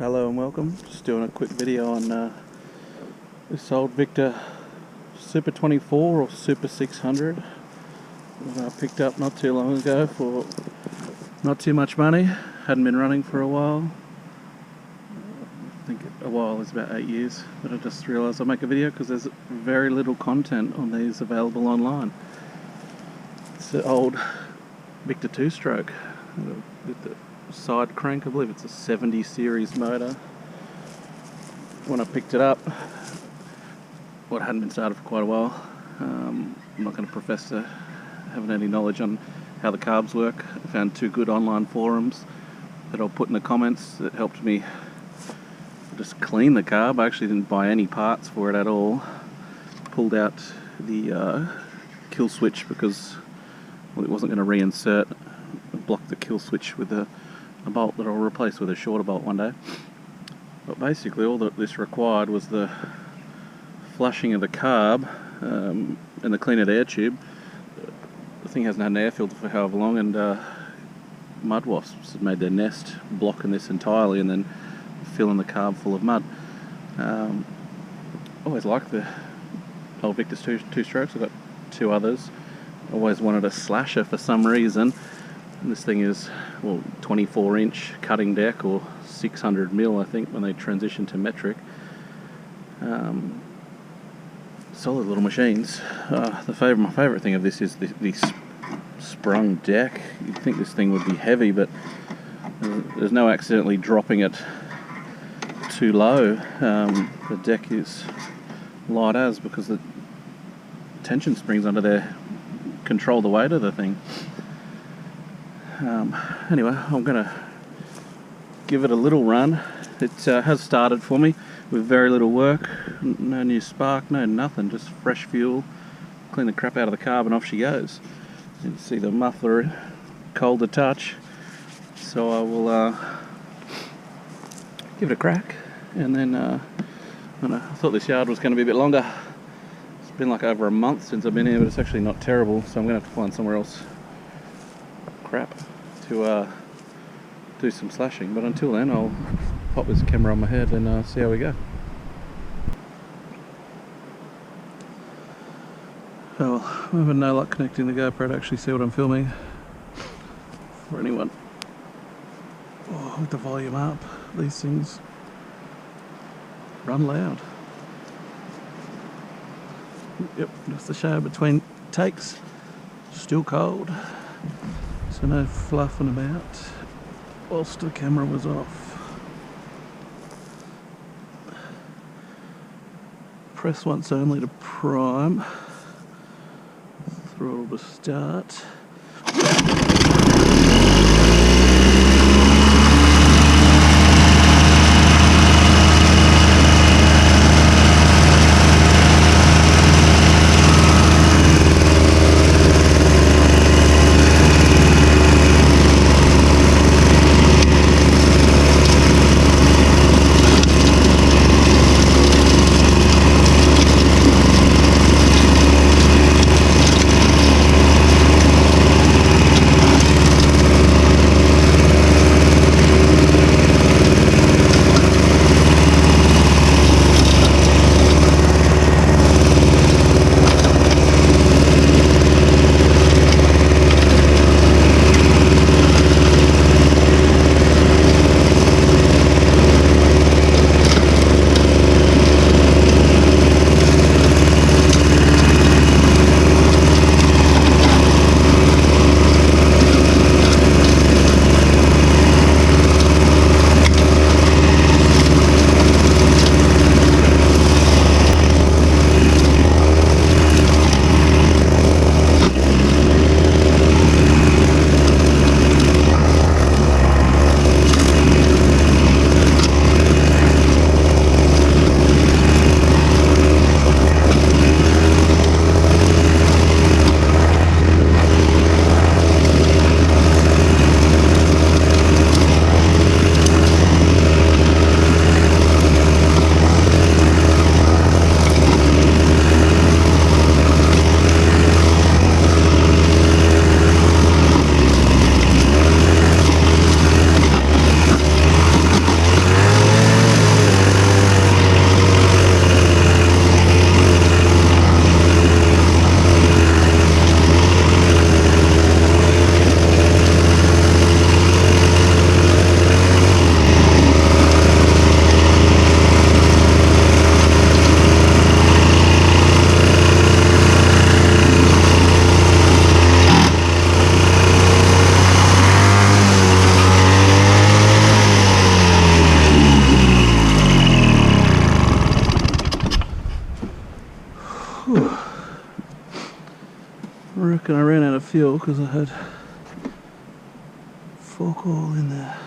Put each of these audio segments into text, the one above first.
Hello and welcome. Just doing a quick video on this old Victa Super 24 or Super 600 that I picked up not too long ago for not too much money. Hadn't been running for a while. I think a while is about 8 years, but I just realised I'll make a video because there's very little content on these available online. It's an old Victa 2-stroke with the side crank. I believe it's a 70 series motor. When I picked it up, well, it hadn't been started for quite a while. I'm not going to profess to having any knowledge on how the carbs work. I found two good online forums that I'll put in the comments that helped me just clean the carb. I actually didn't buy any parts for it at all. Pulled out the kill switch because, well, it wasn't going to reinsert, block the kill switch with a bolt that I'll replace with a shorter bolt one day. But basically all that this required was the flushing of the carb and the cleaner air tube. The thing hasn't had an air filter for however long, and mud wasps have made their nest blocking this entirely and then filling the carb full of mud. Always liked the old Victa's two strokes. I've got two others. Always wanted a slasher for some reason. And this thing is, well, 24-inch cutting deck, or 600mm I think when they transition to metric. Solid little machines. My favourite thing of this is the sprung deck. You'd think this thing would be heavy, but there's no accidentally dropping it too low. The deck is light as, because the tension springs under there control the weight of the thing. Anyway, I'm going to give it a little run. It has started for me with very little work. No new spark, no nothing, just fresh fuel. Clean the crap out of the carb and off she goes. You can see the muffler cold to touch. So I will give it a crack. And then I thought this yard was going to be a bit longer. It's been like over a month since I've been here, but it's actually not terrible. So I'm going to have to find somewhere else to do some slashing, but until then I'll pop this camera on my head and see how we go. Oh, I'm having no luck connecting the GoPro to actually see what I'm filming. For anyone with the volume up, these things run loud. Yep, just the show between takes. Still cold. So no fluffing about whilst the camera was off. Press once only to prime. Throttle to start. reckon I ran out of fuel because I had fork oil in there.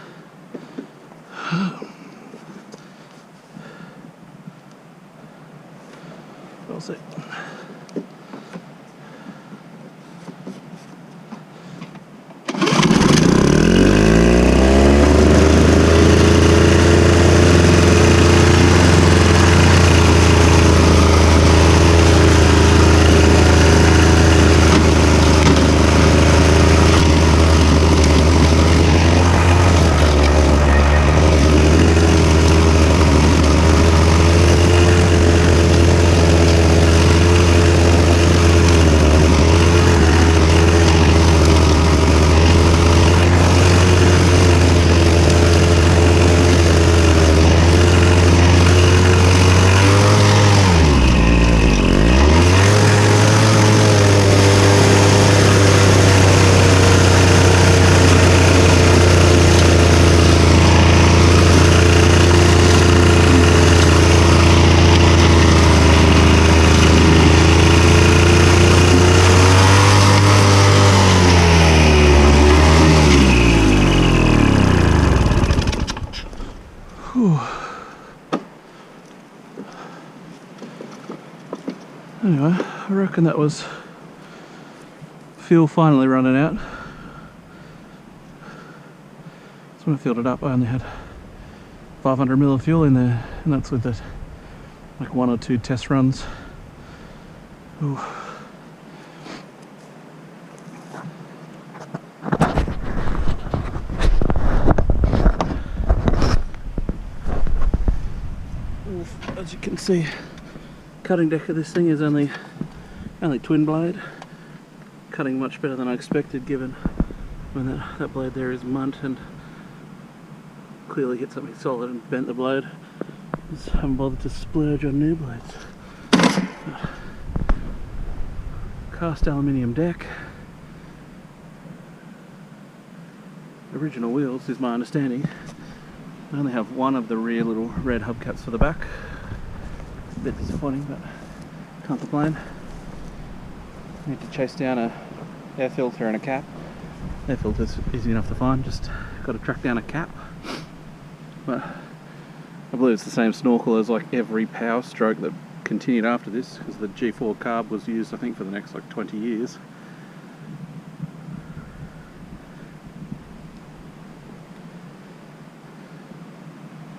I'll see. Anyway, I reckon that was fuel finally running out. So when I filled it up, I only had 500 ml of fuel in there, and that's with it, like 1 or 2 test runs. Ooh. As you can see, cutting deck of this thing is only twin blade, cutting much better than I expected, given when that blade there is munt and clearly hit something solid and bent the blade. Just haven't bothered to splurge on new blades. Cast aluminium deck, original wheels is my understanding. I only have one of the rear little red hubcaps for the back. A bit disappointing, but can't complain. Need to chase down a air filter and a cap. Air filter's easy enough to find, just got to track down a cap. But I believe it's the same snorkel as like every power stroke that continued after this, because the G4 carb was used I think for the next like 20 years.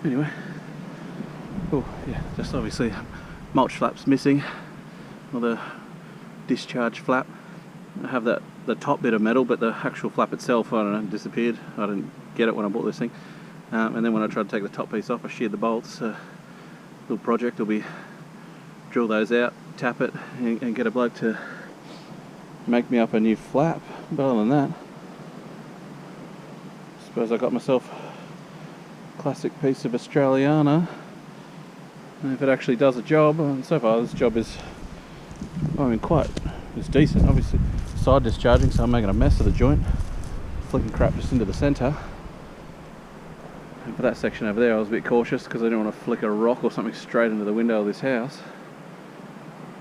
Anyway, oh yeah, just obviously mulch flap's missing, or the discharge flap. I have the top bit of metal, but the actual flap itself, I don't know, disappeared. I didn't get it when I bought this thing. And then when I tried to take the top piece off, I sheared the bolts. Little project will be drill those out, tap it, and get a bloke to make me up a new flap. But other than that, I suppose I got myself classic piece of Australiana, and if it actually does a job, and so far this job is, I mean, it's decent. Obviously side discharging, so I'm making a mess of the joint, flicking crap just into the centre. And for that section over there I was a bit cautious because I didn't want to flick a rock or something straight into the window of this house,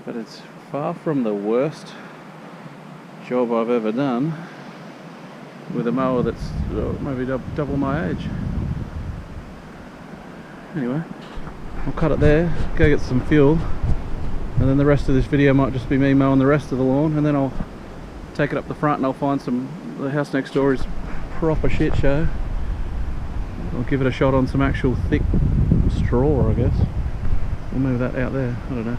but it's far from the worst job I've ever done with a mower that's maybe double my age. Anyway, I'll cut it there, go get some fuel, and then the rest of this video might just be me mowing the rest of the lawn, and then I'll take it up the front and I'll find the house next door is proper shit show. I'll give it a shot on some actual thick straw, I guess. We'll move that out there, I don't know.